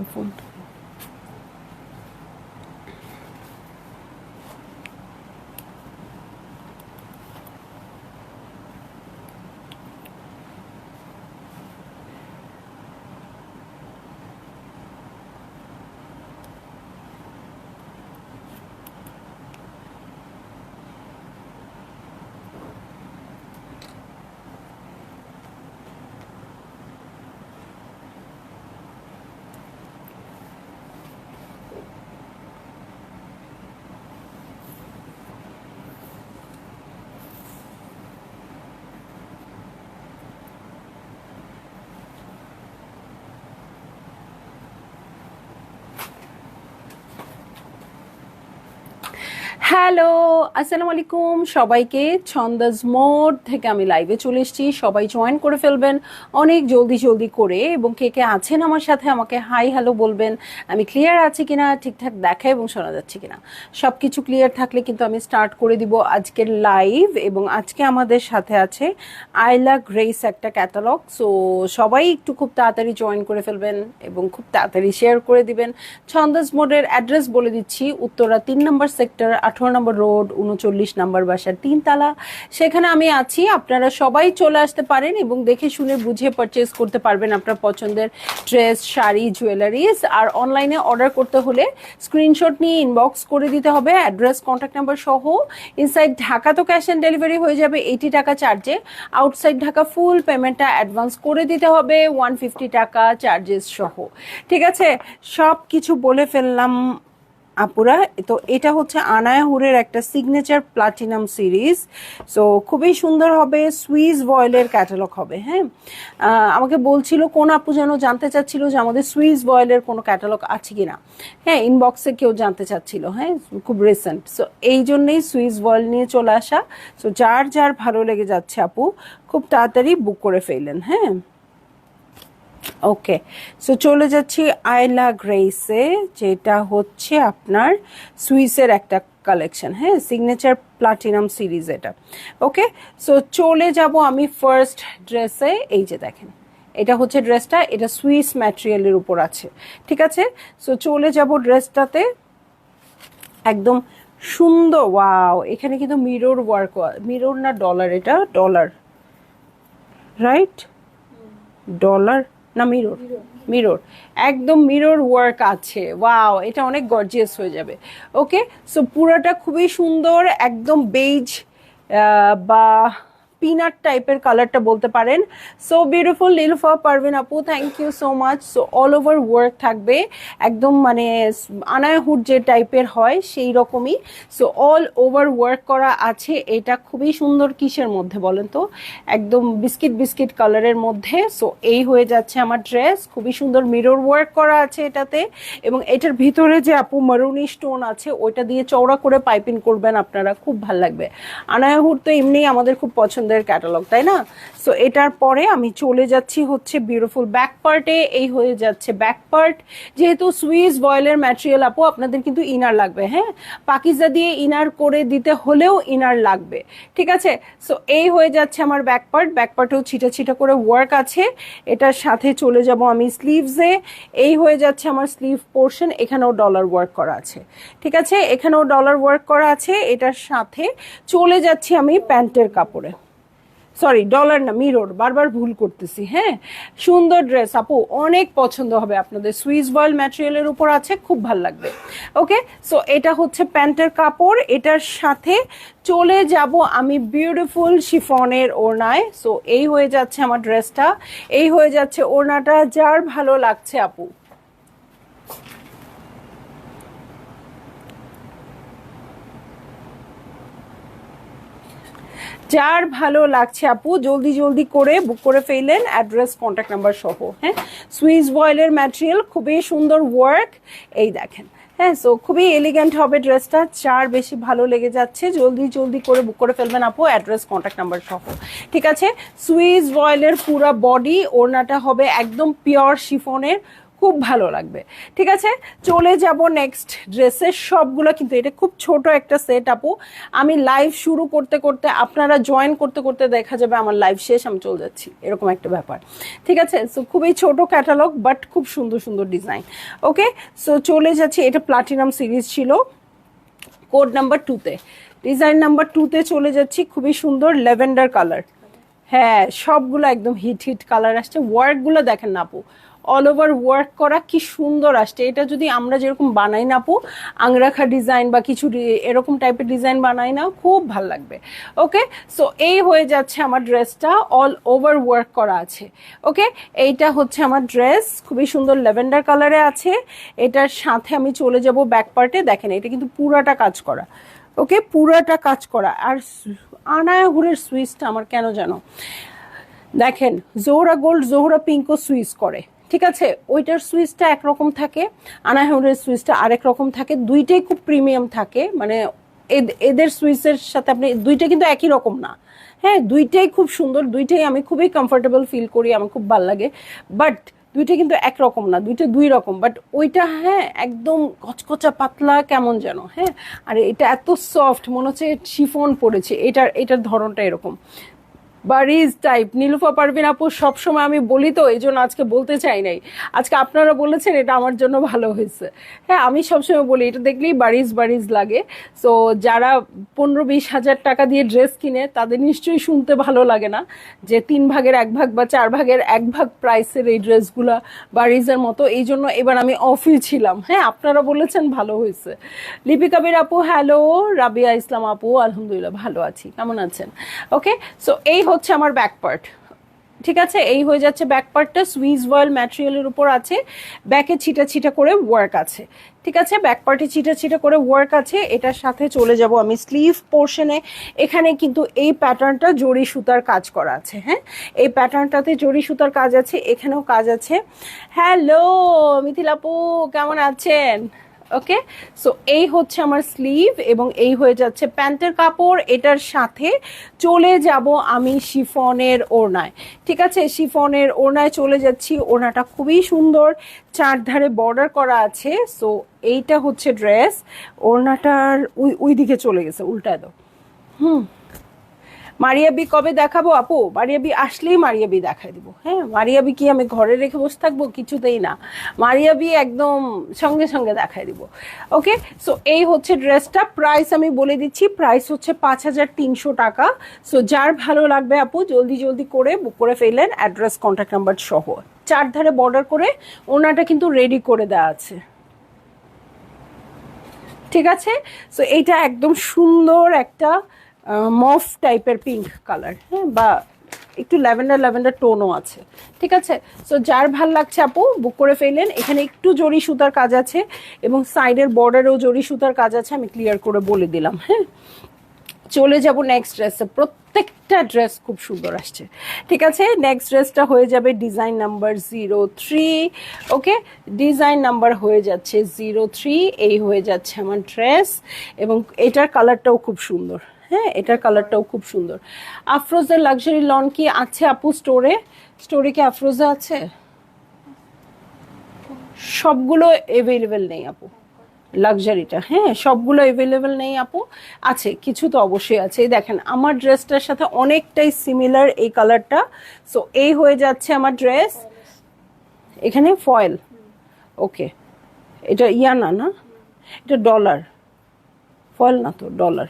আমার phone. Hello, আসসালামু আলাইকুম সবাইকে। ছন্দাজ মোড থেকে আমি লাইভে চলে এসেছি, সবাই জয়েন করে ফেলবেন অনেক জলদি জলদি করে, এবং কে কে আছেন আমার সাথে আমাকে হাই হ্যালো বলবেন। আমি ক্লিয়ার আছি কিনা, ঠিকঠাক দেখা এবং শোনা যাচ্ছে কিনা, সব কিছু ক্লিয়ার থাকলে কিন্তু আমি স্টার্ট করে দিব আজকের লাইভ। এবং আজকে আমাদের সাথে আছে আইলা গ্রেস একটা ক্যাটালগ। সো সবাই একটু খুব তাড়াতাড়ি জয়েন করে ফেলবেন এবং খুব তাড়াতাড়ি শেয়ার করে দিবেন। ছন্দাজ মোডের অ্যাড্রেস বলে দিচ্ছি, উত্তরা 3 নম্বর সেক্টর, 18 নম্বর রোড, 39 নম্বর বাসার 3 তালা, সেখানে আমি আছি। আপনারা সবাই চলে আসতে পারেন এবং দেখে শুনে বুঝে পারচেজ করতে পারবেন আপনার পছন্দের ড্রেস, শাড়ি, জুয়েলারিজ। আর অনলাইনে অর্ডার করতে হলে স্ক্রিনশট নিয়ে ইনবক্স করে দিতে হবে অ্যাড্রেস, কন্ট্যাক্ট নাম্বার সহ। ইনসাইড ঢাকা তো ক্যাশ অন ডেলিভারি হয়ে যাবে 80 টাকা চার্জে, আউটসাইড ঢাকা ফুল পেমেন্টটা অ্যাডভান্স করে দিতে হবে 150 টাকা চার্জেস সহ। ঠিক আছে, সব কিছু বলে ফেললাম আপুরা। তো এটা হচ্ছে আনায়া হুরের একটা সিগনেচার প্লাটিনাম সিরিজ। সো খুবই সুন্দর হবে, সুইস ভয়েলের ক্যাটালগ হবে। হ্যাঁ, আমাকে বলছিল কোন আপু যেন জানতে চাচ্ছিল যে আমাদের সুইস ভয়েলের কোনো ক্যাটালগ আছে কিনা। হ্যাঁ, ইনবক্সে কেউ জানতে চাচ্ছিল, হ্যাঁ খুব রিসেন্ট। সো এই জন্যেই সুইস ভয়েল নিয়ে চলে আসা। সো যার যার ভালো লেগে যাচ্ছে আপু খুব তাড়াতাড়ি বুক করে ফেললেন। হ্যাঁ, ওকে, সো চলে যাচ্ছি আইলা গ্রেসে, যেটা হচ্ছে আপনার সুইসের একটা কালেকশন। হ্যাঁ, সিগনেচার প্লাটিনাম সিরিজ এটা। ওকে, সো চলে যাব আমি ফার্স্ট ড্রেসে। এই যে দেখেন, এটা হচ্ছে ড্রেসটা, এটা সুইস ম্যাটেরিয়ালের উপর আছে। ঠিক আছে, সো চলে যাব ড্রেসটাতে। একদম সুন্দর, ওয়াও, এখানে কিন্তু মিরর ওয়ার্ক, মিরর না ডলার, এটা ডলার রাইট, ডলার না মিরর, মিরর, একদম মিরর ওয়ার্ক আছে। ওয়াও, এটা অনেক গর্জিয়াস হয়ে যাবে। ওকে, সো পুরোটা খুবই সুন্দর, একদম বেজ বা পিনাট টাইপের কালারটা বলতে পারেন। সো বিউটিফুল নীলুফা পারভিন আপু, thank you so much. So all over work থাকবে, একদম মানে আনায়া হুড যে টাইপের হয় সেই রকমই। সো অল ওভার ওয়ার্ক করা আছে। এটা খুবই সুন্দর, কিসের মধ্যে বলেন তো, একদম বিস্কিট বিস্কিট কালারের মধ্যে। সো এই হয়ে যাচ্ছে আমার ড্রেস, খুবই সুন্দর মিরর ওয়ার্ক করা আছে এটাতে। এবং এটার ভিতরে যে আপু মারুনি স্টোন আছে, ওইটা দিয়ে চওড়া করে পাইপিং করবেন আপনারা, খুব ভাল লাগবে। আনায়া হুড তো এমনিই আমাদের খুব পছন্দের ক্যাটালগ, তাই না? সো এটার পরে আমি চলে যাচ্ছি হচ্ছে বিউটিফুল ব্যাক পার্টে। এই হয়ে যাচ্ছে ব্যাক পার্ট। যেহেতু সুইস ভয়েলের ম্যাটেরিয়াল আপু, আপনাদের কিন্তু ইনার লাগবে। হ্যাঁ, পাকিজা দিয়ে ইনার করে দিতে হলেও ইনার লাগবে। ঠিক আছে, সো এই হয়ে যাচ্ছে আমার ব্যাক পার্ট। ব্যাক পার্টেও ছিটা ছিটা করে ওয়ার্ক আছে। এটার সাথে চলে যাব আমি স্লিভসে। এই হয়ে যাচ্ছে আমার স্লিভ পোর্শন, এখানেও ডলার ওয়ার্ক করা আছে। ঠিক আছে, এখানেও ডলার ওয়ার্ক করা আছে। এটার সাথে চলে যাচ্ছি আমি প্যান্টের কাপড়ে, সরি ডলার না, মিরর, বারবার ভুল করতেছি। হ্যাঁ, সুন্দর ড্রেস আপু, অনেক পছন্দ হবে আপনাদের। সুইস ভয়েল ম্যাটেরিয়ালের উপর আছে, খুব ভাল লাগবে। ওকে, সো এটা হচ্ছে প্যান্টের কাপড়। এটার সাথে চলে যাব আমি বিউটিফুল শিফনের ওড়নায়। সো এই হয়ে যাচ্ছে আমার ড্রেসটা, এই হয়ে যাচ্ছে ওড়নাটা। যার ভালো লাগছে আপু, যার ভালো লাগছে আপু জলদি জলদি করে বুক করে ফেললেন, অ্যাড্রেস, কন্ট্যাক্ট নাম্বার সহ। হ্যাঁ, সুইস ভয়েলের ম্যাটেরিয়াল, খুবই সুন্দর ওয়ার্ক, এই দেখেন। হ্যাঁ, সো খুবই এলিগেন্ট হবে ড্রেসটা। যার বেশি ভালো লেগে যাচ্ছে জলদি জলদি করে বুক করে ফেলবেন আপু, অ্যাড্রেস, কন্ট্যাক্ট নাম্বার সহ। ঠিক আছে, সুইস ভয়েলের পুরো বডি ওড়নাটা হবে একদম পিওর শিফনের, খুব ভালো লাগবে। ঠিক আছে, চলে যাব নেক্সট ড্রেসের। সবগুলো কিন্তু এটা খুব ছোট একটা সেট আপু। আমি লাইভ শুরু করতে করতে আপনারা জয়েন করতে করতে দেখা যাবে আমার লাইভ শেষ, আমি চলে যাচ্ছি, এরকম একটা ব্যাপার। ঠিক আছে, সো খুবই ছোট ক্যাটালগ বাট খুব সুন্দর সুন্দর ডিজাইন। ওকে, সো চলে যাচ্ছি। এটা প্লাটিনাম সিরিজ ছিল, কোড নাম্বার 2-তে, ডিজাইন নাম্বার 2-তে চলে যাচ্ছি। খুবই সুন্দর ল্যাভেন্ডার কালার। হ্যাঁ, সবগুলো একদম হিট হিট কালার আসছে। ওয়ার্কগুলো দেখেন না আপু, অল ওভার ওয়ার্ক করা, কি সুন্দর আসছে। এটা যদি আমরা যেরকম বানাই না আপু, আংরাখা ডিজাইন বা কিছু এরকম টাইপের ডিজাইন বানাই না, খুব ভাল লাগবে। ওকে, সো এই হয়ে যাচ্ছে আমার ড্রেসটা, অল ওভার ওয়ার্ক করা আছে। ওকে, এইটা হচ্ছে আমার ড্রেস, খুবই সুন্দর ল্যাভেন্ডার কালারে আছে। এটার সাথে আমি চলে যাব ব্যাক পার্টে। দেখেন এটা কিন্তু পুরাটা কাজ করা। ওকে, পুরাটা কাজ করা। আর আনায়াহুরের সুইচটা আমার কেন জানো, দেখেন জোহরা গোল্ড জোহরা পিঙ্কও সুইচ করে। ঠিক আছে, ওইটার সুইচটা একরকম থাকে, আনায়াহুরের সুইচটা আরেক রকম থাকে। দুইটাই খুব প্রিমিয়াম থাকে, মানে এদের সুইচের সাথে আপনি দুইটা কিন্তু একই রকম না। হ্যাঁ, দুইটাই খুব সুন্দর, দুইটাই আমি খুবই কমফোর্টেবল ফিল করি, আমার খুব ভালো লাগে। বাট দুইটা কিন্তু একরকম না, দুইটা দুই রকম। বাট ওইটা হ্যাঁ একদম কচকচা পাতলা কেমন যেন। হ্যাঁ, আর এটা এত সফট, মনে হচ্ছে শিফন পড়েছে। এটার ধরনটা এরকম বারিজ টাইপ। নীলুফা পারভিন আপু সবসময় আমি বলি তো, এই জন্য আজকে বলতে চাই নাই। আজকে আপনারা বলেছেন, এটা আমার জন্য ভালো হয়েছে। হ্যাঁ, আমি সবসময় বলি এটা দেখলেই বারিজ বারিজ লাগে। সো যারা 15-20 হাজার টাকা দিয়ে ড্রেস কিনে, তাদের নিশ্চয়ই শুনতে ভালো লাগে না যে 3 ভাগের 1 ভাগ বা 4 ভাগের 1 ভাগ প্রাইসের এই ড্রেসগুলা বারিজের মতো। এই জন্য এবার আমি অফই ছিলাম। হ্যাঁ, আপনারা বলেছেন ভালো হয়েছে। লিপিকা বীর আপু হ্যালো, রাবিয়া ইসলাম আপু আলহামদুলিল্লাহ ভালো আছি, কেমন আছেন? ওকে, সো এই হচ্ছে আমার ব্যাক পার্ট। ঠিক আছে, এই হয়ে যাচ্ছে ব্যাক পার্টটা, সুইস ভয়েল ম্যাটেরিয়ালের উপর আছে, ব্যাকে ছিটা ছিটা করে ওয়ার্ক আছে। ঠিক আছে, ব্যাক পার্টে ছিটা ছিটা করে ওয়ার্ক আছে। এটার সাথে চলে যাব আমি স্লিভ পোর্শনে। এখানে কিন্তু এই প্যাটার্নটা জরি সুতার কাজ করা আছে। হ্যাঁ, এই প্যাটার্নটাতে জরি সুতার কাজ আছে, এখানেও কাজ আছে। হ্যালো মিথিলা আপু, কেমন আছেন? ওকে, সো এই হচ্ছে আমার স্লিভ এবং এই হয়ে যাচ্ছে প্যান্টের কাপড়। এটার সাথে চলে যাব আমি শিফনের ওড়নায়। ঠিক আছে, শিফনের ওড়নায় চলে যাচ্ছি। ওড়নাটা খুবই সুন্দর, চারধারে বর্ডার করা আছে। সো এইটা হচ্ছে ড্রেস। ওড়নাটার ওই দিকে চলে গেছে, উল্টায় দাও। মারিয়াবি কবে দেখাবো আপু? মারিয়াবি আসলেই মারিয়াবি দেখাই দিব। হ্যাঁ, মারিয়াবি কি আমি ঘরে রেখে বসে থাকবো? কিছুতেই না, মারিয়াবি একদম সঙ্গে সঙ্গে দেখাই দিব। ওকে, সো এই হচ্ছে ড্রেসটা। প্রাইস আমি বলে দিচ্ছি, প্রাইস হচ্ছে 5300 টাকা। সো যার ভালো লাগবে আপু জলদি জলদি করে বুক করে ফেললেন, অ্যাড্রেস কন্ট্যাক্ট নাম্বার সহ। চারধারে বর্ডার করে ওনাটা কিন্তু রেডি করে দেওয়া আছে। ঠিক আছে, সো এইটা একদম সুন্দর একটা মফ টাইপের পিঙ্ক কালার। হ্যাঁ, বা একটু ল্যাভেন্ডার ল্যাভেন্ডার টোনও আছে। ঠিক আছে, সো যার ভাল লাগছে আপু বুক করে ফেললেন। এখানে একটু জরি সুতার কাজ আছে এবং সাইডের বর্ডারেও জরি সুতার কাজ আছে, আমি ক্লিয়ার করে বলে দিলাম। হ্যাঁ, চলে যাব নেক্সট ড্রেসে। প্রত্যেকটা ড্রেস খুব সুন্দর আসছে। ঠিক আছে, নেক্সট ড্রেসটা হয়ে যাবে ডিজাইন নাম্বার 03। ওকে, ডিজাইন নাম্বার হয়ে যাচ্ছে 03। এই হয়ে যাচ্ছে আমার ড্রেস এবং এটার কালারটাও খুব সুন্দর। হ্যাঁ, এটার কালারটাও খুব সুন্দর। আফরোজের লাক্সারি লন কি আছে আপু স্টোরে? স্টোরে কি আফরোজা আছে? সবগুলো অ্যাভেলেবেল নেই আপু, লাক্সারিটা। হ্যাঁ, সবগুলো অ্যাভেলেবেল নেই আপু, আছে কিছু তো অবশ্যই আছে। এই দেখেন আমার ড্রেসটার সাথে অনেকটাই সিমিলার এই কালারটা। সো এই হয়ে যাচ্ছে আমার ড্রেস। এখানে ফয়েল। ওকে, এটা না না, এটা ডলার, ফয়েল না তো, ডলার।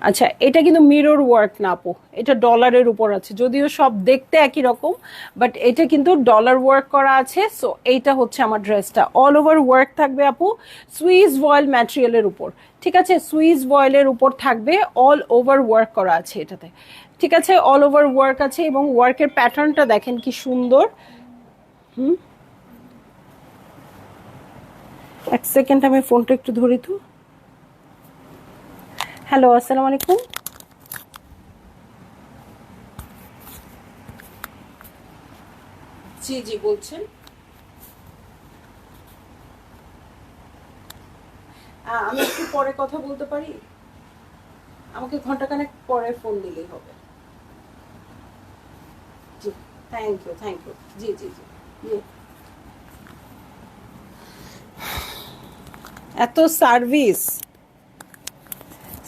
আচ্ছা, এটা কিন্তু মিরর ওয়ার্ক না আপু, এটা ডলারের উপর আছে। যদিও সব দেখতে একই রকম, বাট এটা কিন্তু ডলার ওয়ার্ক করা আছে। সো এইটা হচ্ছে আমার ড্রেসটা, অল ওভার ওয়ার্ক থাকবে আপু, সুইস ভয়েল ম্যাটেরিয়ালের উপর। ঠিক আছে, সুইস ভয়েলের উপর থাকবে, অল ওভার ওয়ার্ক করা আছে এটাতে। ঠিক আছে, অল ওভার ওয়ার্ক আছে এবং ওয়ার্কের প্যাটার্নটা দেখেন কি সুন্দর। এক সেকেন্ড, আমি ফোনটা একটু ধরি তো। হ্যালো, আসসালামু আলাইকুম। জি জি, বলছেন। আমি একটু পরে কথা বলতে পারি? আমাকে ঘন্টাখানেক পরে ফোন দিলেই হবে। জি, থ্যাংক ইউ, থ্যাংক ইউ। জি জি জি জি। এত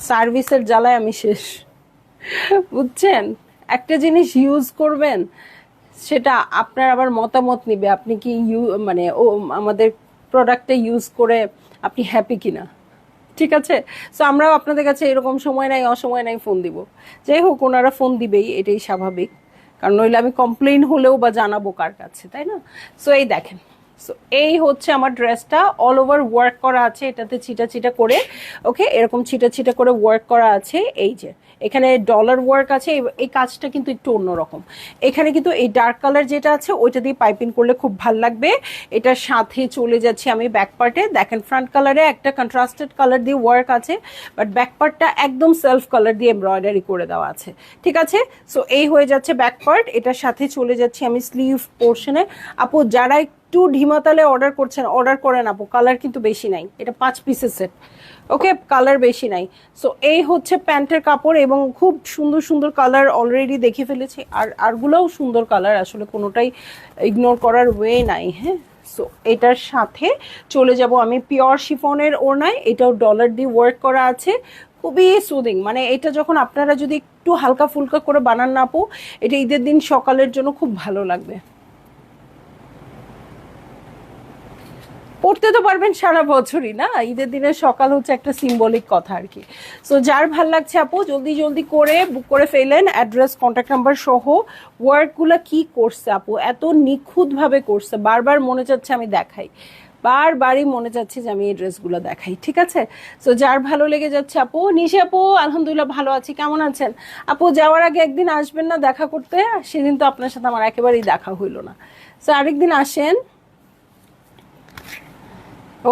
সার্ভিসের জ্বালায় আমি শেষ, বুঝছেন? একটা জিনিস ইউজ করবেন, সেটা আপনার আবার মতামত নিবে আপনি কি মানে আমাদের প্রোডাক্টটা ইউজ করে আপনি হ্যাপি কিনা। ঠিক আছে, সো আমরাও আপনাদের কাছে এরকম সময় নাই অসময় নাই ফোন দিব। যাই হোক, ওনারা ফোন দিবেই, এটাই স্বাভাবিক, কারণ নইলে আমি কমপ্লেইন হলেও বা জানাবো কার কাছে, তাই না? সো এই দেখেন, সো এই হচ্ছে আমার ড্রেসটা, অল ওভার ওয়ার্ক করা আছে, এটাতে ছিটা ছিটা করে, ওকে, এরকম ছিটা ছিটা করে ওয়ার্ক করা আছে। এই যে এখানে ডলার ওয়ার্ক আছে, এই কাজটা কিন্তু একটু অন্যরকম। এখানে কিন্তু এই ডার্ক কালার যেটা আছে ওইটা দিয়ে পাইপিং করলে খুব ভাল লাগবে। এটার সাথে চলে যাচ্ছি আমি ব্যাক পার্টে। দেখেন ফ্রন্ট কালারে একটা কন্ট্রাস্টেড কালার দিয়ে ওয়ার্ক আছে, বাট ব্যাক পার্টটা একদম সেলফ কালার দিয়ে এমব্রয়ডারি করে দেওয়া আছে। ঠিক আছে, সো এই হয়ে যাচ্ছে ব্যাক পার্ট। এটার সাথে চলে যাচ্ছি আমি স্লিভ পোর্শনে। আপু যারা একটু ঢিমাতালে অর্ডার করছেন, অর্ডার করেন আপু, কালার কিন্তু বেশি নাই, এটা 5 পিসের সেট, ওকে, কালার বেশি নাই। সো এই হচ্ছে প্যান্টের কাপড়, এবং খুব সুন্দর সুন্দর কালার অলরেডি দেখে ফেলেছি, আরগুলোও সুন্দর কালার, আসলে কোনোটাই ইগনোর করার ওয়ে নাই। হ্যাঁ, সো এটার সাথে চলে যাব আমি পিওর শিফনের ওড়নায়, এটাও ডলার দিয়ে ওয়ার্ক করা আছে, খুবই সুদিং। মানে এটা যখন আপনারা যদি একটু হালকা ফুলকা করে বানান না আপু, এটা ঈদের দিন সকালের জন্য খুব ভালো লাগবে। পড়তে তো পারবেন সারা বছরই না, ঈদের দিনের সকাল হচ্ছে একটা সিম্বলিক কথা আর কি। সো যার ভাল লাগছে আপু জলদি জলদি করে বুক করে ফেলেন, অ্যাড্রেস কন্ট্যাক্ট নাম্বার সহ। ওয়ার্কগুলো কি করছে আপু, এত নিখুঁতভাবে করছে, বারবার মনে চাচ্ছে আমি দেখাই, বারবারই মনে চাচ্ছে যে আমি এই ড্রেসগুলো দেখাই। ঠিক আছে, সো যার ভালো লেগে যাচ্ছে আপু। নিশি আপু আলহামদুলিল্লাহ ভালো আছি, কেমন আছেন আপু? যাওয়ার আগে একদিন আসবেন না দেখা করতে? সেদিন তো আপনার সাথে আমার একেবারেই দেখা হইলো না, সো আরেকদিন আসেন।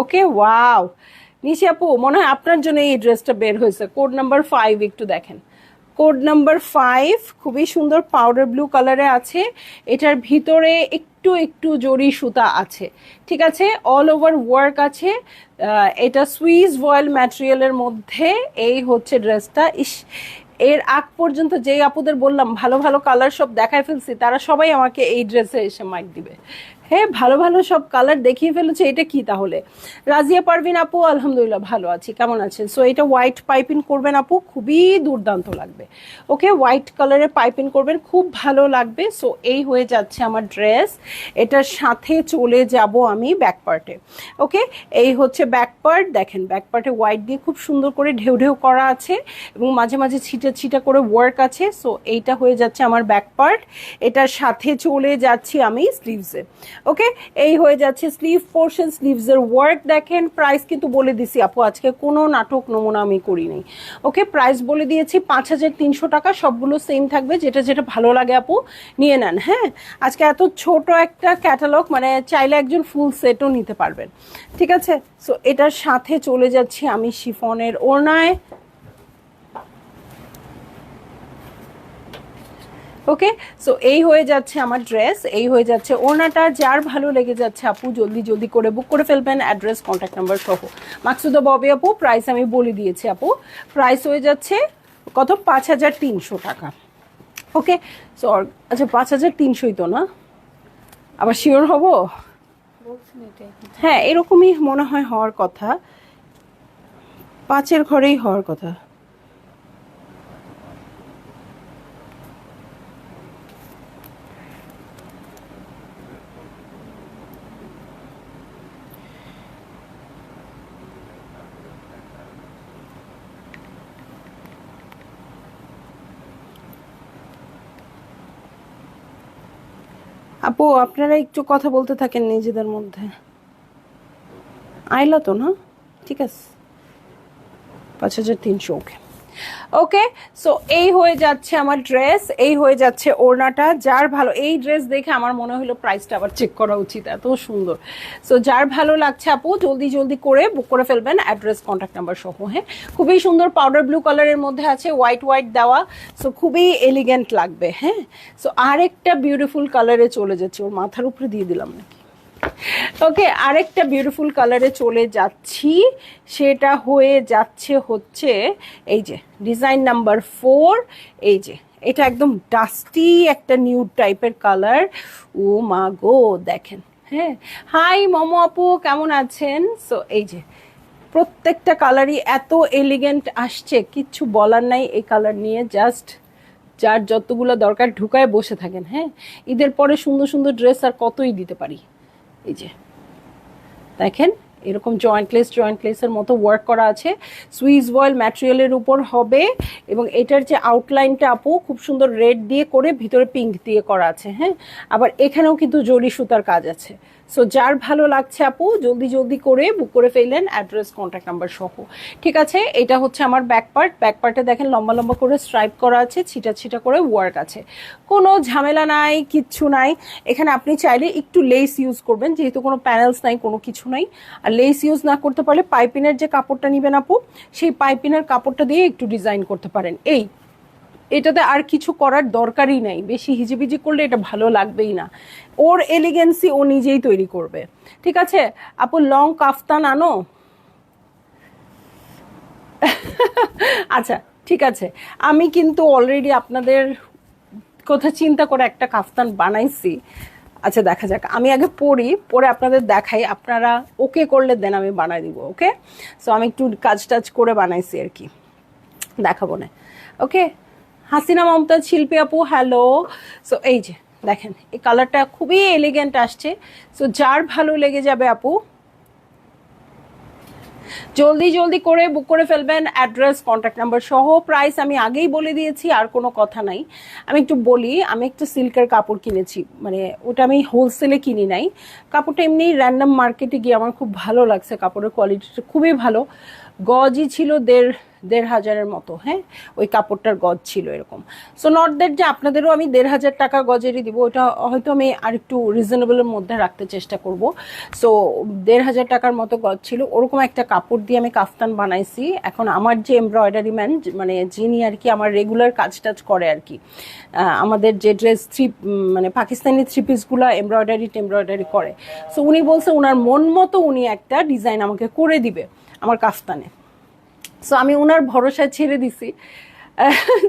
ওকে, ওয়াও, নিশি আপু মনে হয় আপনার জন্য এই ড্রেসটা বের হয়েছে, কোড নাম্বার 5, একটু দেখেন, কোড নাম্বার 5, খুবই সুন্দর পাউডার ব্লু কালারে আছে। এটার ভিতরে একটু একটু জরি সুতা আছে, ঠিক আছে, অল ওভার ওয়ার্ক আছে। এটা সুইস ভয়েল ম্যাটেরিয়ালের মধ্যে। এই হচ্ছে ড্রেসটা। ইস, এর আগ পর্যন্ত যেই আপুদের বললাম ভালো ভালো কালার সব দেখায় ফেলছি, তারা সবাই আমাকে এই ড্রেসে এসে মাইক দিবে। হ্যাঁ, ভালো ভালো সব কালার দেখিয়ে ফেলেছে, এটা কি তাহলে? রাজিয়া পারভিন আপু আলহামদুলিল্লাহ ভালো আছি, কেমন আছেন? সো এটা হোয়াইট পাইপিং করবেন আপু, খুবই দুর্দান্ত লাগবে। ওকে, হোয়াইট কালারের পাইপিং করবেন, খুব ভালো লাগবে। সো এই হয়ে যাচ্ছে আমার ড্রেস। এটার সাথে চলে যাব আমি ব্যাক পার্টে। ওকে, এই হচ্ছে ব্যাক পার্ট। দেখেন ব্যাক পার্টে হোয়াইট দিয়ে খুব সুন্দর করে ঢেউ ঢেউ করা আছে, এবং মাঝে মাঝে ছিটা ছিটা করে ওয়ার্ক আছে। সো এইটা হয়ে যাচ্ছে আমার ব্যাক পার্ট। এটার সাথে চলে যাচ্ছি আমি স্লিভসে। ওকে, এই হয়ে যাচ্ছে স্লিভ পোর্শন, স্লিভসের ওয়ার্ক দেখেন। প্রাইস কিন্তু বলে দিছি আপু, আজকে কোনো নাটক নমুনা আমি করি নাই। ওকে, প্রাইস বলে দিয়েছি 5300 টাকা, সবগুলো সেম থাকবে, যেটা যেটা ভালো লাগে আপু নিয়ে নেন। হ্যাঁ, আজকে এত ছোট একটা ক্যাটালগ, মানে চাইলে একজন ফুল সেটও নিতে পারবেন। ঠিক আছে, সো এটার সাথে চলে যাচ্ছি আমি শিফনের ওড়নায়। ওকে, সো এই হয়ে যাচ্ছে আমার ড্রেস, এই হয়ে যাচ্ছে ওড়নাটা। যার ভালো লেগে যাচ্ছে আপু জলদি জলদি করে বুক করে ফেলবেন, অ্যাড্রেস কন্ট্যাক্ট নাম্বার সহ। মাকসুদা ববি আপু প্রাইস আমি বলে দিয়েছি আপু, প্রাইস হয়ে যাচ্ছে কত, 5300 টাকা। ওকে, সো আচ্ছা 5300ই তো না, আবার শিওর হব? হ্যাঁ, এরকমই মনে হয় হওয়ার কথা, 5-এর ঘরেই হওয়ার কথা। আপু আপনারা একটু কথা বলতে থাকেন নিজেদের মধ্যে। আইলা তো না? ঠিক আছে, 5300। ওকে, ওকে, সো এই হয়ে যাচ্ছে আমার ড্রেস, এই হয়ে যাচ্ছে ওড়নাটা। যার ভালো, এই ড্রেস দেখে আমার মনে হলো প্রাইসটা আবার চেক করা উচিত, এত সুন্দর। সো যার ভালো লাগছে আপু জলদি জলদি করে বুক করে ফেলবেন, অ্যাড্রেস কন্ট্যাক্ট নাম্বার সহ। হ্যাঁ, খুবই সুন্দর পাউডার ব্লু কালারের মধ্যে আছে, হোয়াইট হোয়াইট দেওয়া, সো খুবই এলিগেন্ট লাগবে। হ্যাঁ, সো আরেকটা বিউটিফুল কালারে চলে যাচ্ছে, ওর মাথার উপরে দিয়ে দিলাম নাকি? ওকে, আরেকটা বিউটিফুল কালারে চলে যাচ্ছি, সেটা হয়ে যাচ্ছে হচ্ছে এই যে ডিজাইন নাম্বার 4। এই যে এটা একদম ডাস্টি একটা নিউড টাইপের কালার। ও মা গো, দেখেন। হ্যাঁ, হাই মোমো আপু কেমন আছেন? সো এই যে প্রত্যেকটা কালারই এত এলিগেন্ট আসছে, কিচ্ছু বলার নাই এই কালার নিয়ে। জাস্ট যার যতগুলো দরকার ঢুকায় বসে থাকেন। হ্যাঁ, ঈদের পরে সুন্দর সুন্দর ড্রেস আর কতই দিতে পারি। এই যে দেখেন, এরকম জয়েন্টলেসের মতো ওয়ার্ক করা আছে, সুইস ভয়েল ম্যাটেরিয়ালের উপর হবে। এবং এটার যে আউটলাইনটা আপু খুব সুন্দর রেড দিয়ে করে ভিতরে পিঙ্ক দিয়ে করা আছে। হ্যাঁ, আবার এখানেও কিন্তু জরি সুতার কাজ আছে। সো যার ভালো লাগছে আপু জলদি জলদি করে বুক করে ফেললেন, অ্যাড্রেস কন্ট্যাক্ট নাম্বার সহ। ঠিক আছে, এটা হচ্ছে আমার ব্যাক পার্টে দেখেন লম্বা লম্বা করে স্ট্রাইপ করা আছে, ছিটা ছিটা করে ওয়ার্ক আছে, কোনো ঝামেলা নাই, কিচ্ছু নাই। এখানে আপনি চাইলে একটু লেস ইউজ করবেন, যেহেতু কোনো প্যানেলস নাই, কোনো কিছু নাই। আর লেস ইউজ না করতে পারলে পাইপিনের যে কাপড়টা নেবেন আপু, সেই পাইপিনের কাপড়টা দিয়ে একটু ডিজাইন করতে পারেন। এটাতে আর কিছু করার দরকারই নাই, বেশি হিজিবিজি করলে এটা ভালো লাগবেই না। ওর এলিগেন্সি ও নিজেই তৈরি করবে। ঠিক আছে আপু, লং কাফতান আনো। আচ্ছা ঠিক আছে, আমি কিন্তু অলরেডি আপনাদের কথা চিন্তা করে একটা কাফতান বানাইছি। আচ্ছা দেখা যাক, আমি আগে পরে আপনাদের দেখাই, আপনারা ওকে করলে দেন আমি বানাই দিব। ওকে, সো আমি একটু কাজ টাজ করে বানাইছি আর কি, দেখাবো না। ওকে, হাসিনা মমতাজ শিল্পী আপু হ্যালো। সো এই যে দেখেন, এই কালারটা খুবই এলিগেন্ট আসছে। সো যার ভালো লেগে যাবে আপু জলদি জলদি করে বুক করে ফেলবেন, অ্যাড্রেস কন্ট্যাক্ট নাম্বার সহ। প্রাইস আমি আগেই বলে দিয়েছি, আর কোনো কথা নাই। আমি একটু বলি, আমি একটা সিল্কের কাপড় কিনেছি, মানে ওটা আমি হোলসেলে কিনি নাই, কাপড়টা এমনি র্যান্ডম মার্কেটে গিয়ে আমার খুব ভালো লাগছে, কাপড়ের কোয়ালিটিটা খুবই ভালো। গজই ছিল ১,৫০০ মতো। হ্যাঁ, ওই কাপড়টার গজ ছিল এরকম। সো নট দ্যাট যে আপনাদেরও আমি ১,৫০০ টাকা গজেরই দিব, ওটা হয়তো আমি আর একটু রিজনেবলের মধ্যে রাখতে চেষ্টা করব। সো ১,৫০০ টাকার মতো গজ ছিল, ওরকম একটা কাপড় দিয়ে আমি কাফতান বানাইছি। এখন আমার যে এমব্রয়ডারি ম্যান, মানে যিনি আর কি আমার রেগুলার কাজ টাজ করে আর কি, আমাদের যে ড্রেস মানে পাকিস্তানি থ্রি পিসগুলো এমব্রয়ডারি করে, সো উনি বলছে ওনার মন মতো উনি একটা ডিজাইন আমাকে করে দিবে আমার কাফতানে। সো আমি ওনার ভরসায় ছেড়ে দিছি,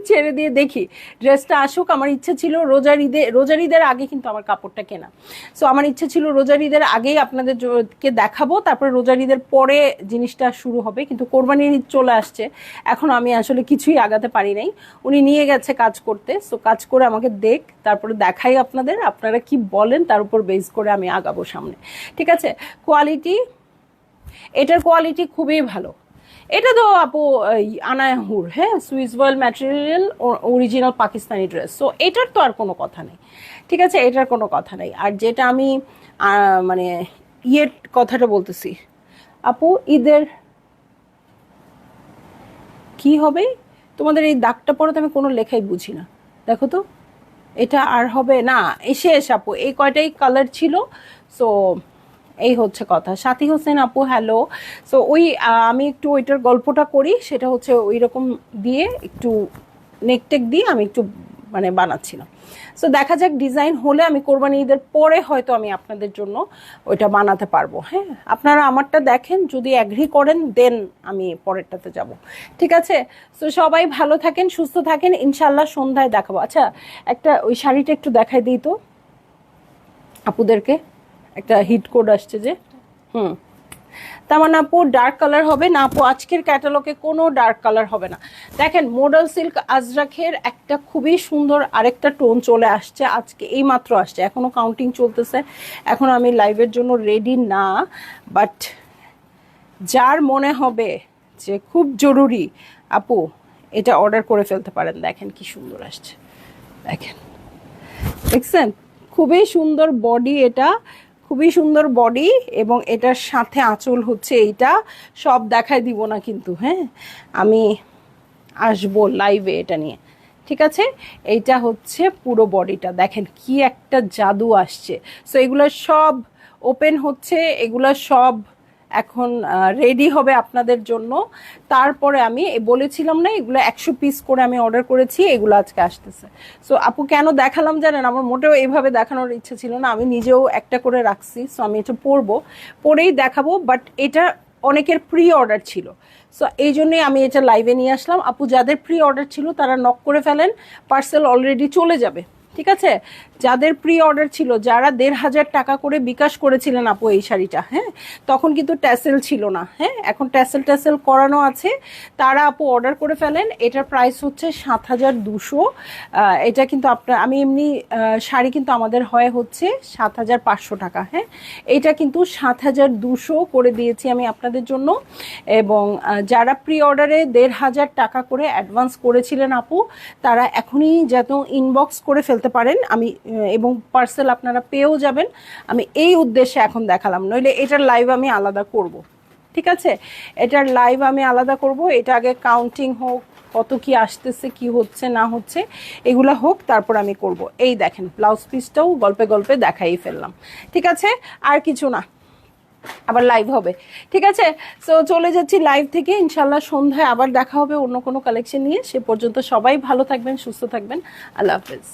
ছেড়ে দিয়ে দেখি ড্রেসটা আসুক। আমার ইচ্ছা ছিল রোজার ঈদের আগে কিন্তু আমার কাপড়টা কেনা। সো আমার ইচ্ছা ছিল রোজার ঈদের আগেই আপনাদেরকে দেখাবো, তারপরে রোজার ঈদের পরে জিনিসটা শুরু হবে, কিন্তু কোরবানির ঈদ চলে আসছে, এখন আমি আসলে কিছুই আগাতে পারি নাই। উনি নিয়ে গেছে কাজ করতে, সো কাজ করে আমাকে তারপরে দেখাই আপনারা কি বলেন, তার উপর বেস করে আমি আগাবো সামনে। ঠিক আছে, এটার কোয়ালিটি খুবই ভালো। এটা তো আপু আনায়াহুর, হ্যাঁ, Swiss voile material, original Pakistani dress. So এটার তো আর কোনো কথা নেই। ঠিক আছে, এটার কোনো কথা নেই। আর যেটা আমি মানে কথাটা বলতেছি আপু, ঈদের কি হবে তোমাদের এই দাগটা পরে, তো আমি কোনো লেখাই বুঝি না। দেখো তো, এটা আর হবে না, শেষ আপু, এই কয়টাই কালার ছিল। সো এই হচ্ছে কথা। সাথী হোসেন আপু হ্যালো। সো আমি একটু ওইটার গল্পটা করি, সেটা হচ্ছে ওই রকম দিয়ে একটু নেকটেক দিয়ে আমি একটু মানে বানাচ্ছিলাম। সো দেখা যাক, ডিজাইন হলে আমি কোরবানি ঈদের পরে হয়তো আমি আপনাদের জন্য ওইটা বানাতে পারবো। হ্যাঁ, আপনারা আমারটা দেখেন, যদি অ্যাগ্রি করেন দেন আমি পরেরটাতে যাব। ঠিক আছে, সো সবাই ভালো থাকেন, সুস্থ থাকেন, ইনশাল্লাহ সন্ধ্যায় দেখাবো। আচ্ছা, একটা ওই শাড়িটা একটু দেখাই দিই তো আপুদেরকে, একটা হিট কোড আসছে যে। তার আপু ডার্ক কালার হবে না আপু, আজকের ক্যাটালগে কোনো ডার্ক কালার হবে না। দেখেন, মডেল সিল্ক আজরাখের একটা খুবই সুন্দর আরেকটা টোন চলে আসছে, আজকে এই মাত্র আসছে, এখনো কাউন্টিং চলতেছে, এখন আমি লাইভের জন্য রেডি না। বাট যার মনে হবে যে খুব জরুরি আপু, এটা অর্ডার করে ফেলতে পারেন। দেখেন কি সুন্দর আসছে, দেখছেন, খুবই সুন্দর বডি, এটা খুবই সুন্দর বডি, এবং এটার সাথে আঁচল হচ্ছে এইটা। সব দেখাই দিব না কিন্তু, হ্যাঁ, আমি আসবো লাইভে এটা নিয়ে। ঠিক আছে, এইটা হচ্ছে পুরো বডিটা, দেখেন কি একটা জাদু আসছে। সো এগুলো সব ওপেন হচ্ছে, এগুলো সব এখন রেডি হবে আপনাদের জন্য। তারপরে আমি বলেছিলাম না, এগুলো 100 পিস করে আমি অর্ডার করেছি, এগুলো আজকে আসতেছে। সো আপু কেন দেখালাম জানেন, আমার মোটেও এইভাবে দেখানোর ইচ্ছা ছিল না, আমি নিজেও একটা করে রাখছি। সো আমি এটা পরেই দেখাবো, বাট এটা অনেকের প্রি অর্ডার ছিল, সো এই জন্যই আমি এটা লাইভে নিয়ে আসলাম। আপু যাদের প্রি অর্ডার ছিল তারা নক করে ফেলেন, পার্সেল অলরেডি চলে যাবে। ঠিক আছে, যাদের প্রি অর্ডার ছিল, যারা ১,৫০০ টাকা করে বিকাশ করেছিলেন আপু এই শাড়িটা, হ্যাঁ তখন কিন্তু ট্যাসেল ছিল না, হ্যাঁ এখন ট্যাসেল করানো আছে, তারা আপু অর্ডার করে ফেলেন। এটার প্রাইস হচ্ছে ৭,২০০। এটা কিন্তু আপনার, আমি এমনি শাড়ি কিন্তু আমাদের হয় হচ্ছে ৭,৫০০ টাকা, হ্যাঁ এটা কিন্তু ৭,২০০ করে দিয়েছি আমি আপনাদের জন্য। এবং যারা প্রি অর্ডারে ১,৫০০ টাকা করে অ্যাডভান্স করেছিলেন আপু, তারা এখনই যেন ইনবক্স করে ফেলতে পারেন, আমি এবং পার্সেল আপনারা পেয়েও যাবেন। আমি এই উদ্দেশ্যে এখন দেখালাম, নইলে এটার লাইভ আমি আলাদা করব, ঠিক আছে, এটার লাইভ আমি আলাদা করব। এটা আগে কাউন্টিং হোক, কত কি আসতেছে, কি হচ্ছে না হচ্ছে, এগুলা হোক, তারপর আমি করব। এই দেখেন ব্লাউজ পিসটাও গল্পে গল্পে দেখাই ফেললাম, ঠিক আছে, আর কিছু না, আবার লাইভ হবে, ঠিক আছে। সো চলে যাচ্ছি লাইভ থেকে, ইনশাল্লাহ সন্ধ্যায় আবার দেখা হবে অন্য কোনো কালেকশন নিয়ে। সে পর্যন্ত সবাই ভালো থাকবেন, সুস্থ থাকবেন, আল্লাহ হাফেজ।